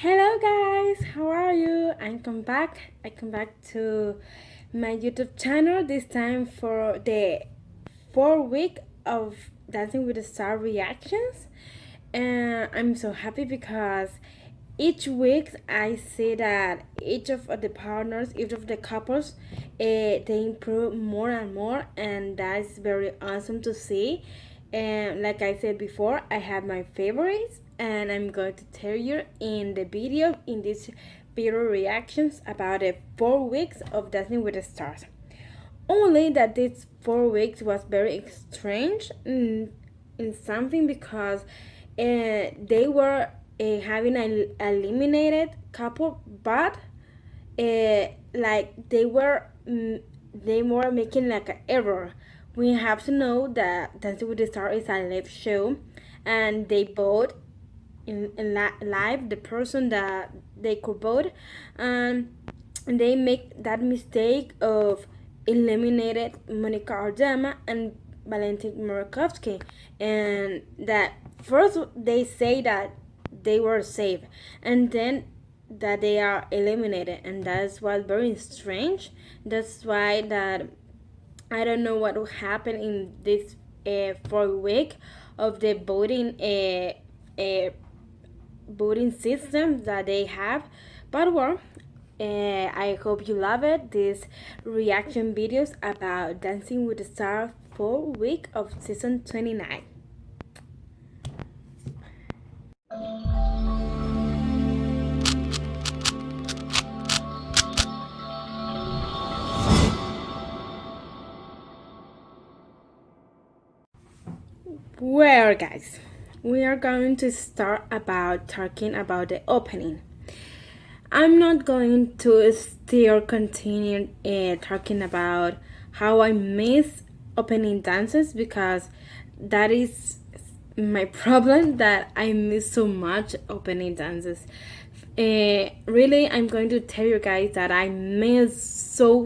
Hello guys, how are you? I come back to my YouTube channel this time for the 4 week of Dancing with the Star reactions. And I'm so happy because each week I see that each of the partners, each of the couples, they improve more and more, and that's very awesome to see. And like I said before, I have my favorites, and I'm going to tell you in the video, in this video reactions about the 4 weeks of Dancing with the Stars. Only that these 4 weeks was very strange in something because they were having an eliminated couple, but like they were making like an error. We have to know that Dancing with the Stars is a live show, and they vote in live the person that they could vote, and they make that mistake of eliminated Monica Aldama and Valentin Murgatroyd, and that first they say that they were safe, and then that they are eliminated, and that's what very strange. That's why that I don't know what will happen in this 4 week of the voting system that they have. But well, I hope you love it. These reaction videos about Dancing with the Stars 4 week of season 29. Well, guys, we are going to start about talking about the opening. I'm not going to still continue talking about how I miss opening dances because that is my problem, that I miss so much opening dances. Really, I'm going to tell you guys that I miss so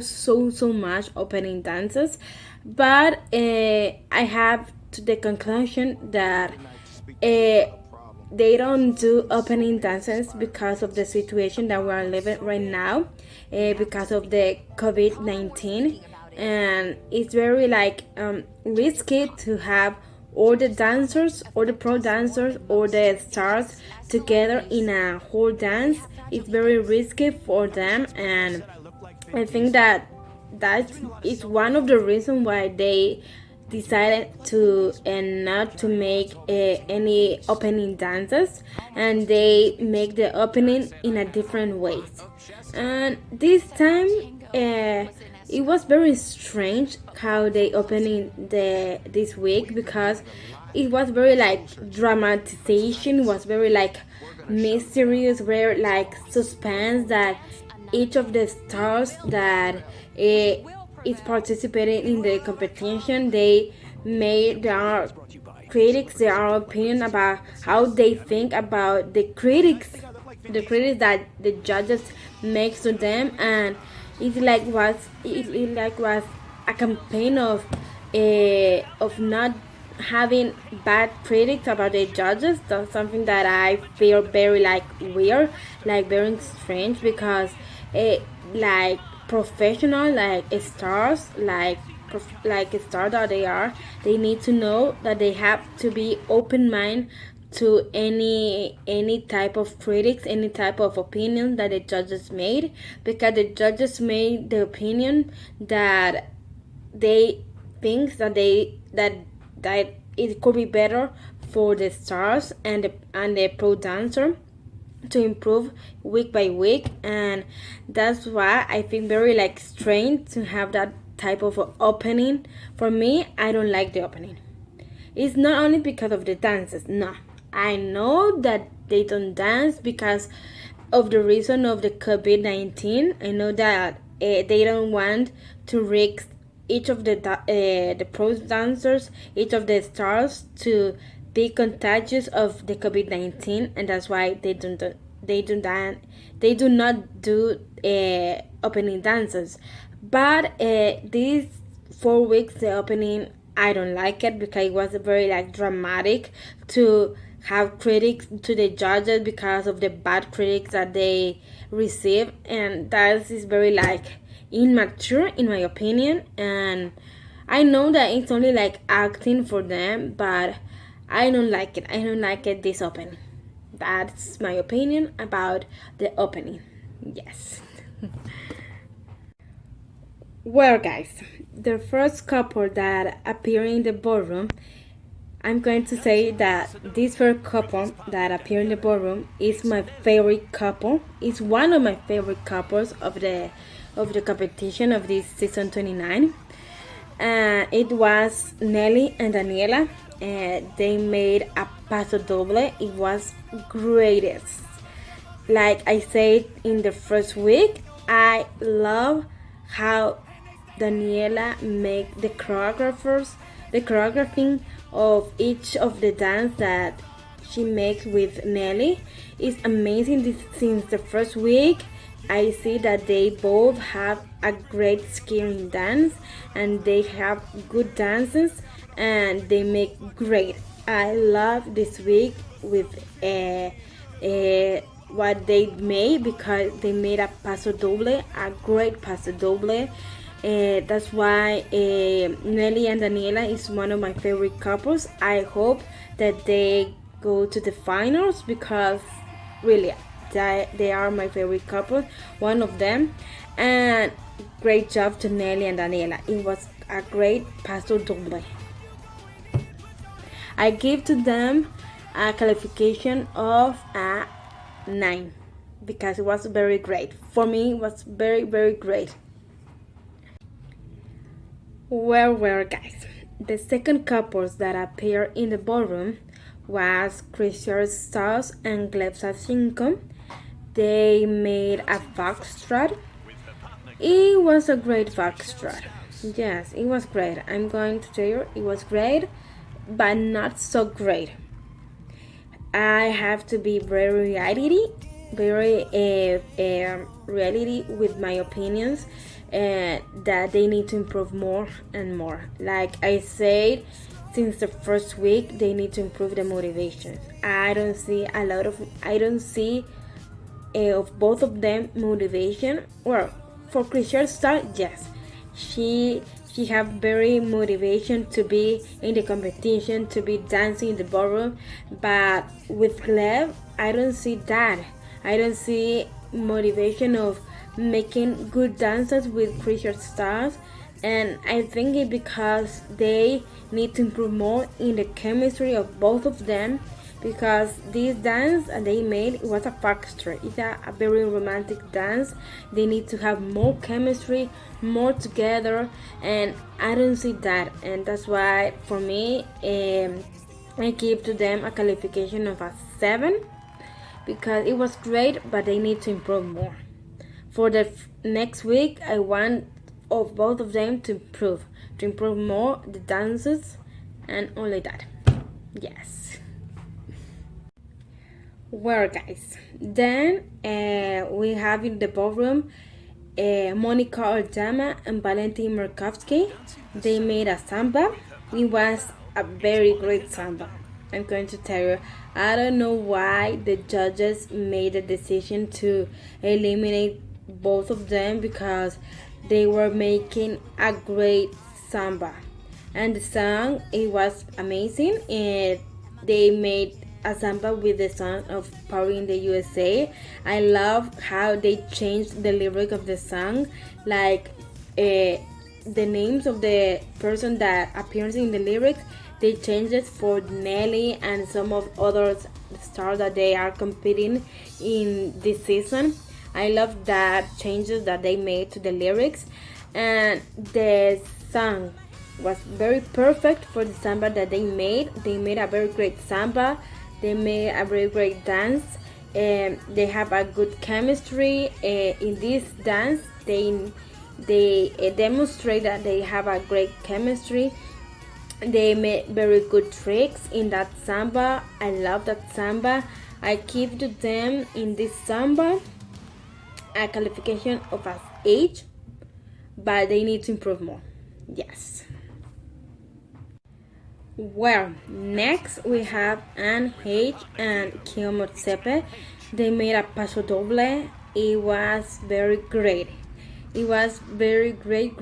much opening dances, but I have to the conclusion that they don't do opening dances because of the situation that we are living right now, because of the COVID-19, and it's very like risky to have all the dancers, all the pro dancers, all the stars together in a whole dance. It's very risky for them, and I think that that is one of the reasons why they decided to and not to make any opening dances, and they make the opening in a different ways. And this time it was very strange how they opening this week, because it was very like dramatization, was very like mysterious, very like suspense, that each of the stars that is participating in the competition, they made their critics their opinion about how they think about the critics that the judges makes to them. And it like was a campaign of not having bad critics about the judges. That's something that I feel very like weird, like very strange, because it like professional, like stars, like a star that they are, they need to know that they have to be open mind to any type of critics, any type of opinion that the judges made, because the judges made the opinion that they think that it could be better for the stars and the pro dancer to improve week by week. And that's why I think very like strange to have that type of opening. For me, I don't like the opening. It's not only because of the dances, no, I know that they don't dance because of the reason of the COVID-19. I know that they don't want to risk each of the pro dancers, each of the stars, to be contagious of the COVID-19, and that's why they do not do opening dances. But these 4 weeks the opening, I don't like it because it was very like dramatic to have critics to the judges because of the bad critics that they receive, and that is very like immature in my opinion. And I know that it's only like acting for them, but I don't like it. I don't like it this opening. That's my opinion about the opening. Yes. Well, guys, the first couple that appear in the ballroom, I'm going to say that this first couple that appear in the ballroom is my favorite couple. It's one of my favorite couples of the competition of this season 29. It was Nelly and Daniella. They made a paso doble. It was greatest. Like I said in the first week, I love how Daniella make the choreographing of each of the dance that she makes with Nelly is amazing. Since the first week, I see that they both have a great skill in dance, and they have good dances, and they make great. I love this week with what they made, because they made a paso doble, a great paso doble. That's why Nelly and Daniela is one of my favorite couples. I hope that they go to the finals, because really they are my favorite couple, one of them. And great job to Nelly and Daniela. It was a great paso doble. I give to them a qualification of a 9, because it was very great. For me, it was very, very great. Well, guys, the second couples that appeared in the ballroom was Chrishell, Stause, and Gleb Savchenko. They made a foxtrot. It was a great foxtrot. Yes, it was great. I'm going to tell you, it was great, but not so great. I have to be very reality with my opinions, that they need to improve more and more. Like I said, since the first week, they need to improve the motivations. I don't see of both of them motivation. Well, for Chrishell Star, yes, she have very motivation to be in the competition, to be dancing in the ballroom. But with Gleb, I don't see that. I don't see motivation of making good dances with Chrishell Stars. And I think it's because they need to improve more in the chemistry of both of them, because this dance they made, it was a foxtrot. It's a very romantic dance. They need to have more chemistry, more together, and I don't see that. And that's why for me, I give to them a qualification of a 7, because it was great, but they need to improve more. For the next week, I want of both of them to improve more the dances and only that. Yes. Well, guys, then we have in the ballroom Monica Aldama and Valentin Murgatroyd. They made a samba. It was a very great samba. I'm going to tell you, I don't know why the judges made the decision to eliminate both of them, because they were making a great samba, and the song, it was amazing. And they made a samba with the song of Power in the USA. I love how they changed the lyric of the song, like the names of the person that appears in the lyrics, they changed it for Nelly and some of other stars that they are competing in this season. I love that changes that they made to the lyrics, and the song was very perfect for the samba that they made. They made a very great samba. They made a very great dance, and they have a good chemistry in this dance. They demonstrate that they have a great chemistry. They made very good tricks in that samba. I love that samba. I give to them in this samba a qualification of an 8, but they need to improve more. Yes. Well, next we have Heche and Motsepe. They made a paso doble. It was very great. It was very great.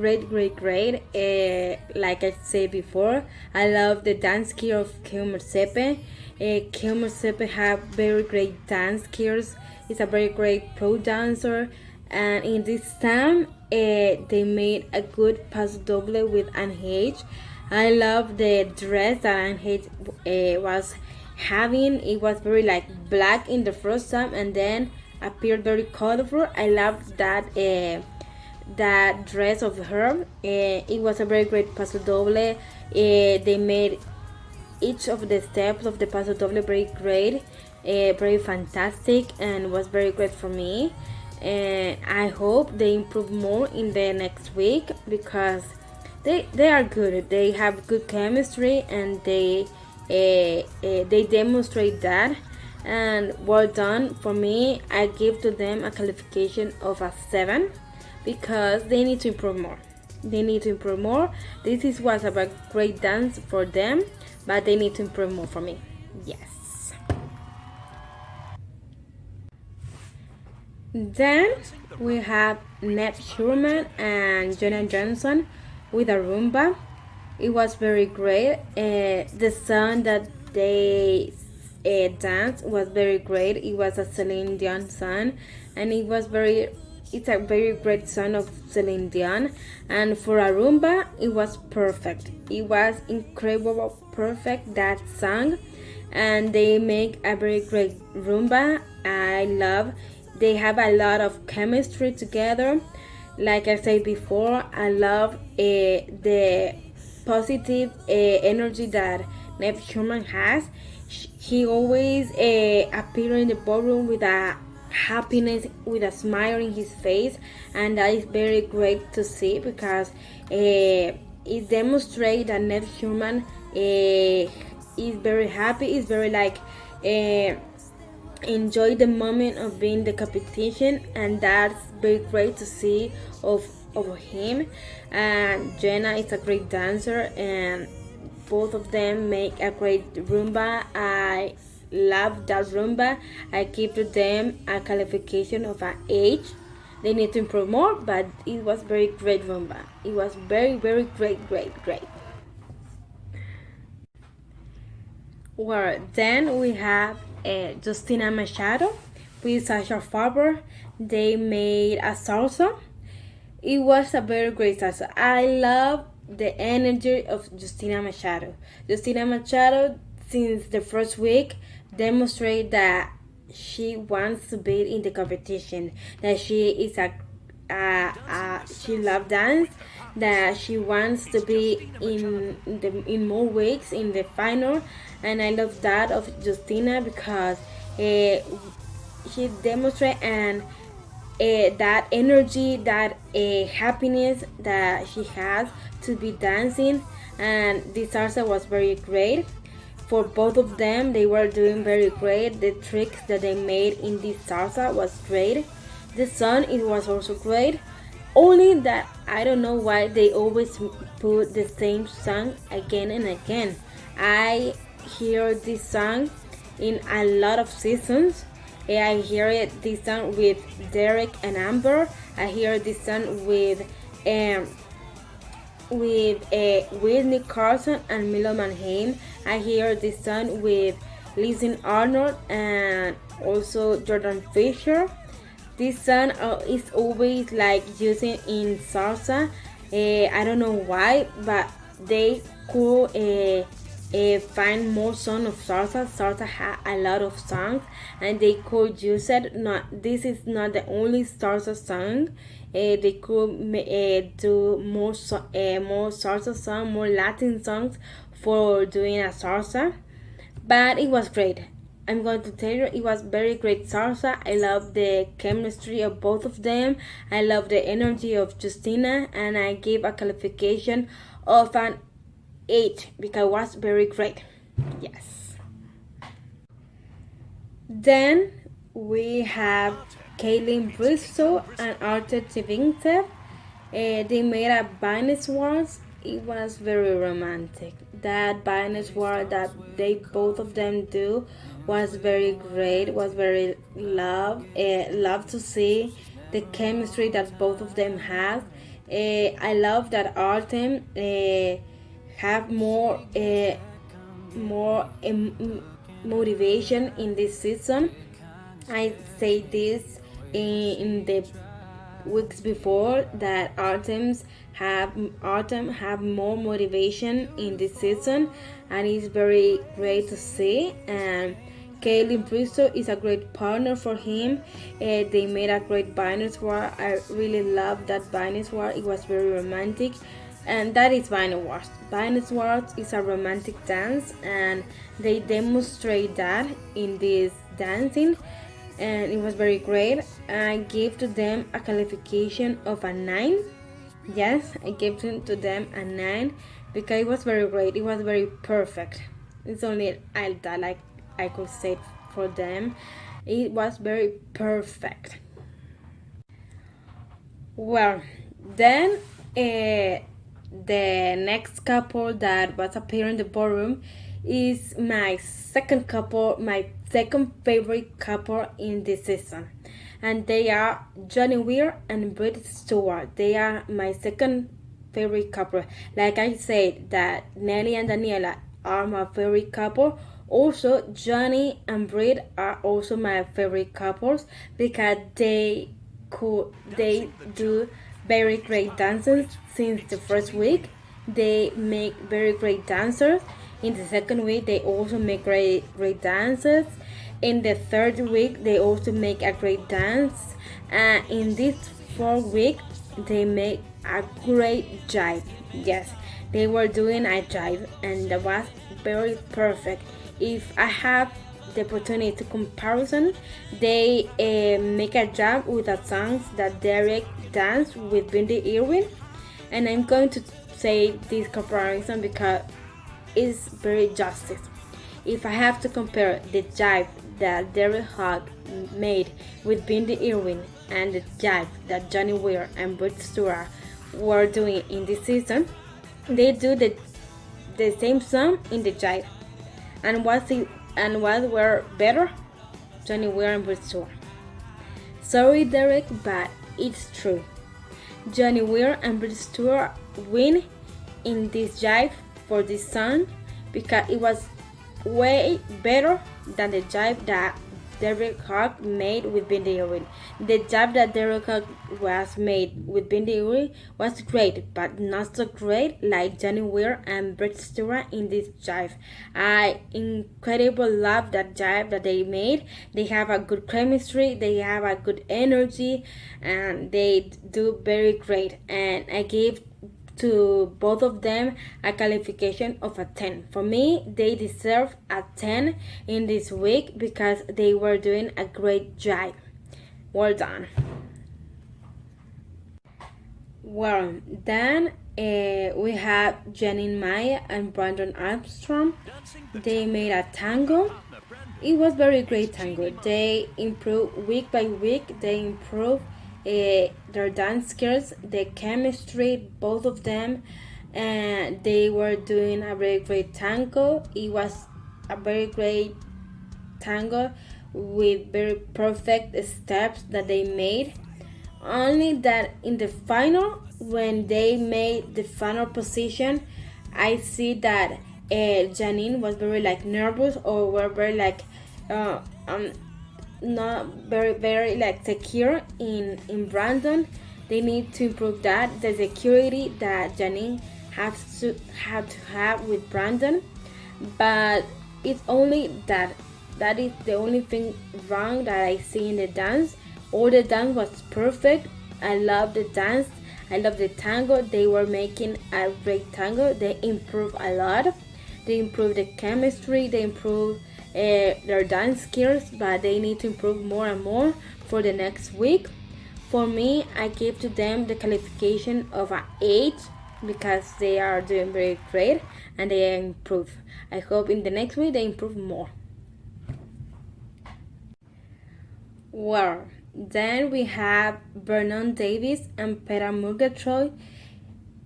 Like I said before, I love the dance skill of Motsepe. Motsepe have very great dance skills. He's a very great pro dancer, and in this time, they made a good paso doble with Heche. I love the dress that Heche was having. It was very like black in the first time, and then appeared very colorful. I love that that dress of her. It was a very great paso doble. They made each of the steps of the paso doble very great, very fantastic, and was very great for me. And I hope they improve more in the next week because they are good. They have good chemistry, and they demonstrate that. And well done for me. I give to them a qualification of a 7 because they need to improve more. They need to improve more. This was a great dance for them, but they need to improve more for me. Yes. Then we have Shulman and Jonah Johnson with a rumba. It was very great. The song that they danced was very great. It was a Celine Dion song, and it's a very great song of Celine Dion. And for a rumba, it was perfect. It was incredible, perfect, that song. And they make a very great rumba. I love. They have a lot of chemistry together. Like I said before, I love the positive energy that Shulman has. He always appears in the ballroom with a happiness, with a smile in his face, and that is very great to see because it demonstrates that Shulman is very happy, is very like enjoy the moment of being the competition, and that's very great to see of him. And Jenna is a great dancer, and both of them make a great rumba. I love that rumba. I give to them a qualification of an 8. They need to improve more, but it was very great rumba. It was very great. Well, then we have Justina Machado with Sasha Farber. They made a salsa. It was a very great salsa. I love the energy of Justina Machado. Justina Machado, since the first week, demonstrated that she wants to be in the competition. That she is she loves dance. That she wants to be in more weeks in the final, and I love that of Justina because she demonstrates and that energy, that happiness that she has to be dancing, and this salsa was very great for both of them. They were doing very great. The tricks that they made in this salsa was great. The song, it was also great. Only that I don't know why they always put the same song again and again. I hear this song in a lot of seasons. I hear this song with Derek and Amber. I hear this song with Whitney Carson and Milo Manheim. I hear this song with Lizzie Arnold and also Jordan Fisher. This song is always like using in salsa. I don't know why, but they could find more songs of salsa. Salsa has a lot of songs, and they could use it. This is not the only salsa song. They could do more salsa songs, more Latin songs for doing a salsa. But it was great. I'm going to tell you, it was very great salsa. I love the chemistry of both of them. I love the energy of Justina, and I give a qualification of an 8 because it was very great. Yes. Then we have Kaylin Bristol and Arthur Tivintev. They made a Binance Wars. it was very romantic. That Binance war that they both of them do was very great. Was very love to see the chemistry that both of them have. I love that Artem have more motivation in this season. I say this in the weeks before that Artem have more motivation in this season, and it's very great to see. And Kaylin Bristow is a great partner for him. They made a great Binance War. I really love that Binance War. It was very romantic, and that is Binance Wars. Binance Wars is a romantic dance, and they demonstrate that in this dancing, and it was very great. I gave to them a qualification of a 9. Yes, I gave to them a 9 because it was very great. It was very perfect. It's only that like I could say for them. It was very perfect. Well, then the next couple that was appearing in the ballroom is my second couple, my second favorite couple in this season, and they are Johnny Weir and Britt Stewart. They are my second favorite couple. Like I said, that Nelly and Daniella are my favorite couple. Also, Johnny and Britt are also my favorite couples because they do very great dances since the first week. They make very great dancers. In the second week, they also make great dances. In the third week, they also make a great dance. And in this fourth week, they make a great jive. Yes, they were doing a jive, and that was very perfect. If I have the opportunity to comparison, they make a jive with a song that Derek danced with Bindi Irwin, and I'm going to say this comparison because it's very justice. If I have to compare the jive that Derek Hogg made with Bindi Irwin and the jive that Johnny Weir and Britt Stewart were doing in this season, they do the same song in the jive. And what were better? Johnny Weir and Britt Stewart. Sorry, Derek, but it's true. Johnny Weir and Britt Stewart win in this jive for this song because it was way better than the jive that Derek Hogg made with Bindi Irwin. The jive that Derek Hogg was made with Bindi Irwin was great, but not so great like Johnny Weir and Britt Stewart in this jive. I incredible love that jive that they made. They have a good chemistry, they have a good energy, and they do very great. And I gave to both of them a qualification of a 10. For me, they deserve a 10 in this week because they were doing a great job. Well done. Well, then we have Jeannie Maya and Brandon Armstrong. They made a tango. It was very great tango. They improved week by week. They improved their dance skills, the chemistry, both of them, and they were doing a very great tango. It was a very great tango with very perfect steps that they made. Only that in the final, when they made the final position, I see that Janine was very like nervous or were very like not very like secure in Brandon. They need to improve that the security that Janine have to have with Brandon, but it's only that is the only thing wrong that I see in the dance. All the dance was perfect. I love the dance. I love the tango. They were making a great tango. They improved a lot. They improved the chemistry. They improved their dance skills, but they need to improve more and more for the next week. For me, I give to them the qualification of an 8 because they are doing very great and they improve. I hope in the next week they improve more. Well, then we have Vernon Davis and Peta Murgatroyd.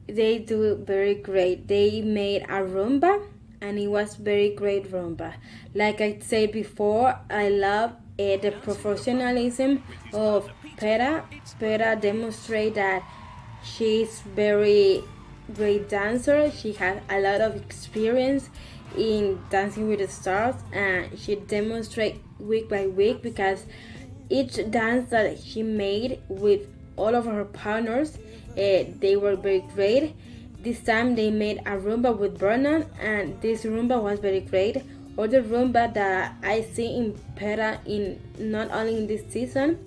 they do very great. They made a rumba, and it was very great rumba. Like I said before, I love the professionalism of Peta. Peta demonstrate that she's very great dancer. She has a lot of experience in Dancing with the Stars, and she demonstrates week by week because each dance that she made with all of her partners, they were very great. This time they made a rumba with Vernon, and this rumba was very great. Other rumba that I see in Peta, in not only in this season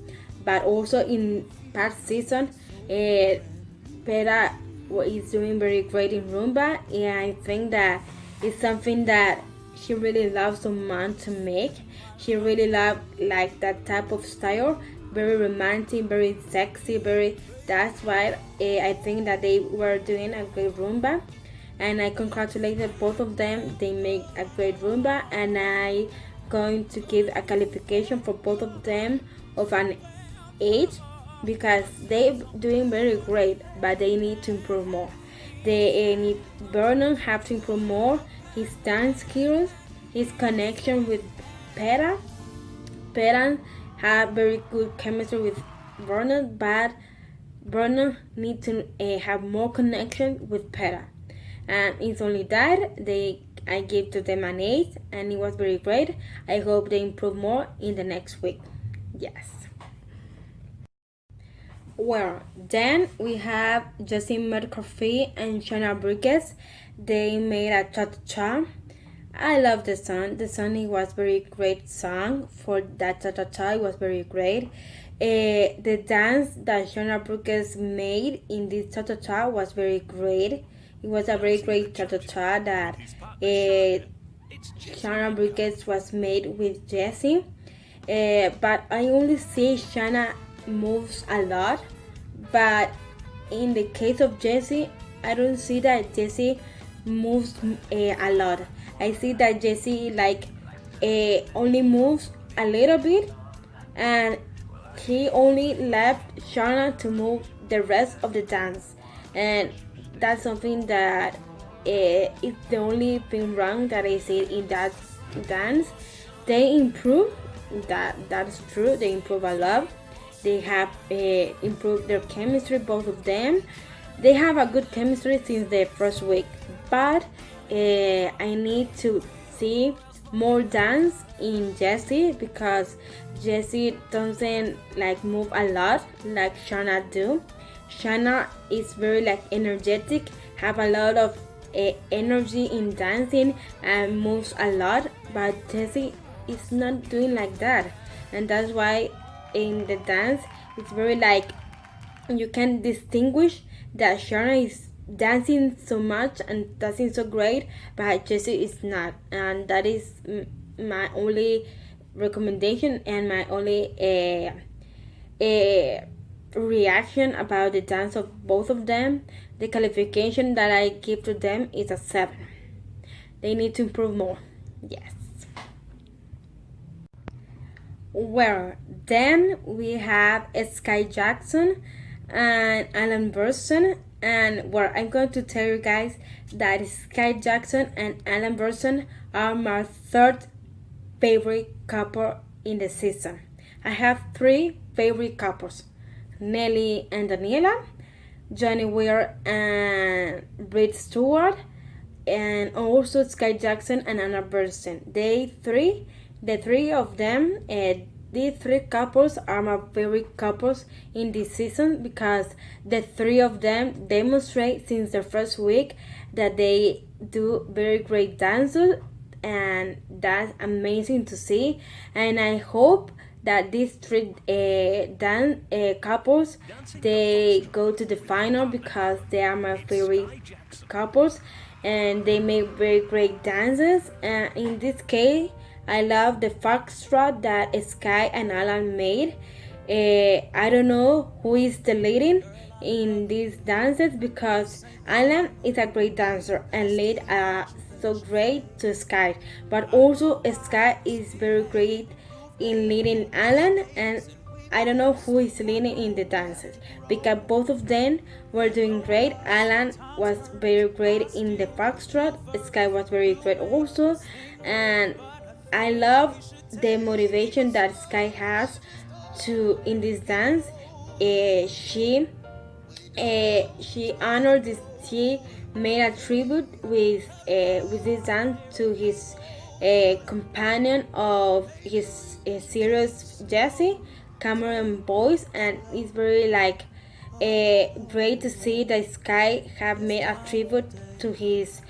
but also in past season, Peta is doing very great in rumba, and I think that it's something that she really loves so much to make. She really loves like that type of style, very romantic, very sexy, very. That's why I think that they were doing a great rumba, and I congratulated both of them. They make a great rumba, and I going to give a qualification for both of them of an 8 because they doing very great, but they need to improve more. They need Vernon have to improve more his dance skills, his connection with Peta. Peta have very good chemistry with Vernon, but Vernon need to have more connection with Peta. And it's only that I gave to them an 8, and it was very great. I hope they improve more in the next week. Yes. Well, then we have Justina Metcalfe and Burgess. They made a cha-cha-cha. I love the song. The song it was very great song for that cha-cha-cha. It was very great. The dance that Burgess made in this cha-cha-cha was very great. It was a very great cha-cha-cha that Burgess was made with Jessie. But I only see Shanna moves a lot, but in the case of Jessie, I don't see that Jessie moves a lot. I see that Jessie only moves a little bit, and he only left Shanna to move the rest of the dance, and that's something that is the only thing wrong that I see in that dance. They improve, that's true. They improve a lot. They have improved their chemistry, both of them. They have a good chemistry since the first week, but I need to see more dance in Jessie because Jessie doesn't move a lot like Shanna do. Shanna is very energetic, have a lot of energy in dancing and moves a lot, but Jessie is not doing like that, and that's why in the dance it's very you can distinguish that Shanna is dancing so much and dancing so great, but Jessie is not, and that is my only recommendation and my only reaction about the dance of both of them. The qualification that I give to them is a 7. They need to improve more. Yes. Well, then we have Sky Jackson and Alan Burson, and I'm going to tell you guys that Sky Jackson and Alan Burson are my 3rd favorite couple in the season. I have 3 favorite couples: Nelly and Daniella, Jeannie Weir and Britt Stewart, and also Sky Jackson and Anna Burson. The 3 of them, these 3 couples are my favorite couples in this season because the 3 of them demonstrate since the first week that they do very great dances, and that's amazing to see. And I hope that these 3 couples, they go to the final because they are my favorite couples and they make very great dances. And in this case, I love the foxtrot that Sky and Alan made. I don't know who is the leading in these dances because Alan is a great dancer and lead so great to Sky, but also Sky is very great in leading Alan, and I don't know who is leading in the dances because both of them were doing great. Alan was very great in the foxtrot. Sky was very great also, and I love the motivation that Sky has to in this dance. She honored this. She made a tribute with this dance to his companion of his series Jesse Cameron voice, and it's very like great to see that Sky have made a tribute to his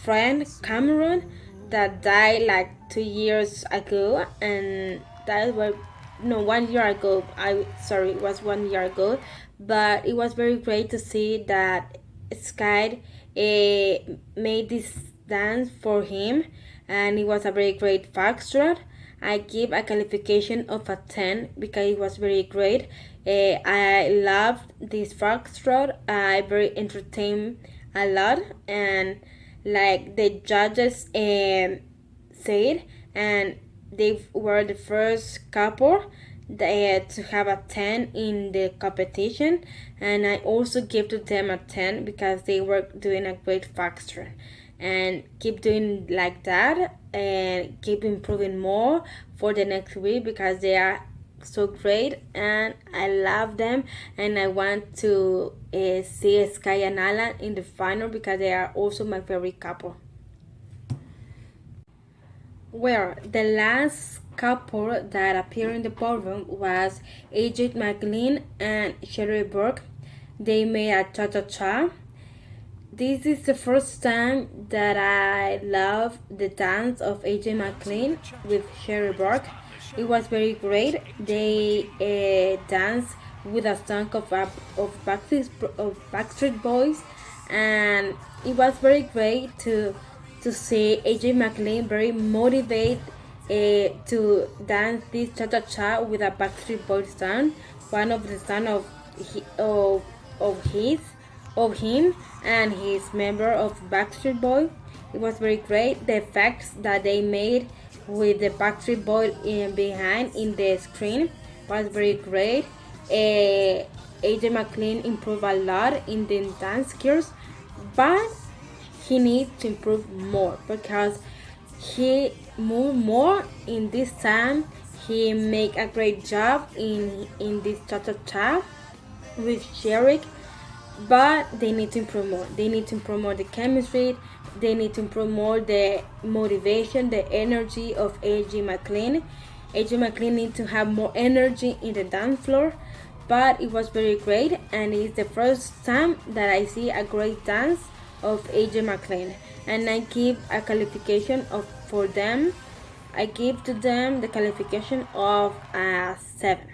friend Cameron that died like 2 years ago, and that was no 1 year ago. I sorry, it was 1 year ago, but it was very great to see that Sky made this dance for him, and it was a very great foxtrot. I give a qualification of a 10 because it was very great. I loved this foxtrot. I very entertained a lot, and like the judges said, and they were the first couple to have a 10 in the competition, and I also give to them a 10 because they were doing a great foxtrot, and keep doing like that and keep improving more for the next week because they are so great and I love them, and I want to see Sky and Alan in the final because they are also my favorite couple. Well, the last couple that appeared in the ballroom was McLean and Cheryl Burke. They made a cha-cha-cha. This is the first time that I love the dance of McLean with Cheryl Burke. It was very great. They danced with a song of Backstreet Boys, and it was very great to see McLean very motivated to dance this cha cha cha with a Backstreet Boys song, one of the son of his of him and his member of Backstreet Boy. It was very great. The effects that they made with the Backstreet Boy behind in the screen was very great. McLean improved a lot in the dance skills, but he needs to improve more because he moved more in this time. He make a great job in this cha-cha-cha with Sherrick, but they need to improve more. They need to improve more the chemistry. They need to improve more the motivation, the energy of McLean. McLean needs to have more energy in the dance floor, but it was very great, and it's the first time that I see a great dance of McLean, and I give a qualification of for them. I give to them the qualification of a 7.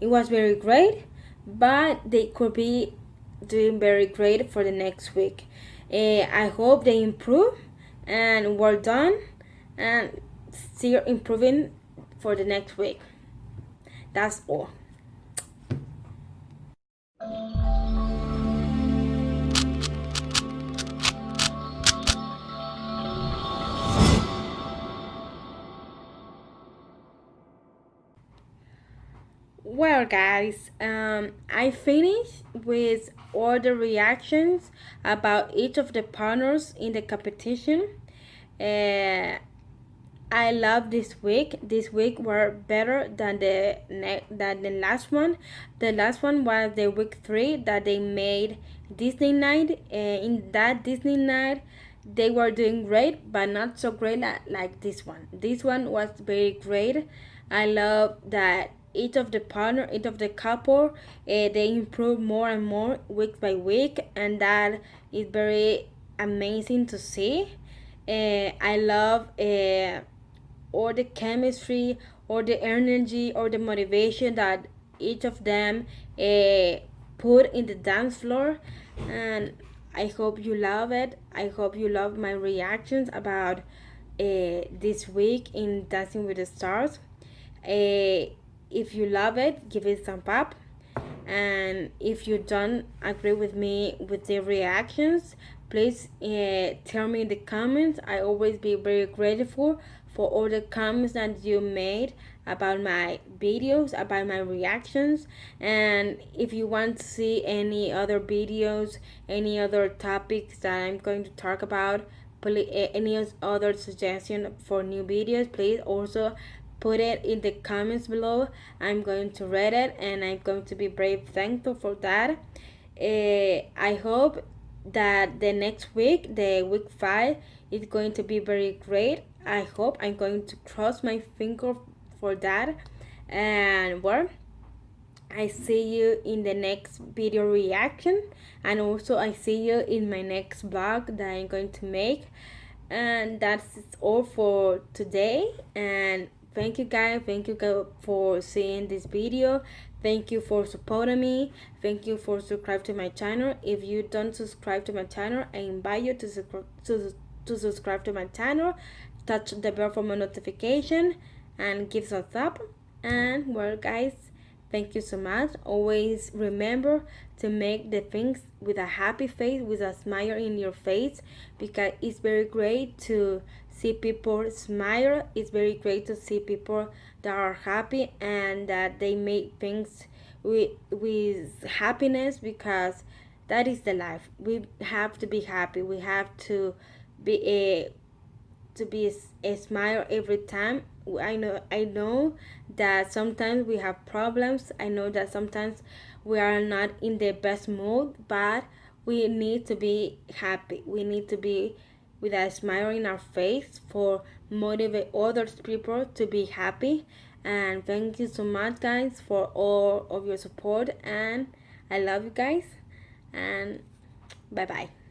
It was very great, but they could be doing very great for the next week. I hope they improve and well done and still improving for the next week. That's all. Well, guys, I finished with all the reactions about each of the partners in the competition. Uh, I love this week. This week were better than the last one. The last one was the week 3 that they made Disney night. In that Disney night, they were doing great, but not so great like this one. This one was very great. I love that each of the couple, they improve more and more week by week, and that is very amazing to see. I love or the chemistry or the energy or the motivation that each of them put in the dance floor, and I hope you love it. I hope you love my reactions about this week in Dancing with the Stars. If you love it, give it some up, and if you don't agree with me with the reactions, please tell me in the comments. I always be very grateful for all the comments that you made about my videos, about my reactions. And if you want to see any other videos, any other topics that I'm going to talk about, any other suggestion for new videos, please also put it in the comments below. I'm going to read it, and I'm going to be very thankful for that. I hope that the next week, the week 5, is going to be very great. I hope. I'm going to cross my finger for that. And well, I see you in the next video reaction, and also I see you in my next vlog that I'm going to make. And that's all for today. And thank you guys, for seeing this video. Thank you for supporting me. Thank you for subscribe to my channel. If you don't subscribe to my channel, I invite you to subscribe to my channel. Touch the bell for more notification and give us a thumbs up. And well, guys, thank you so much. Always remember to make the things with a happy face, with a smile in your face, because it's very great to see people smile. It's very great to see people that are happy and that they make things with happiness, because that is the life. We have to be happy. We have to be a smile every time. I know that sometimes we have problems. I know that sometimes we are not in the best mood, but we need to be happy. We need to be with a smile in our face for motivate other people to be happy. And thank you so much, guys, for all of your support, and I love you guys, and bye bye.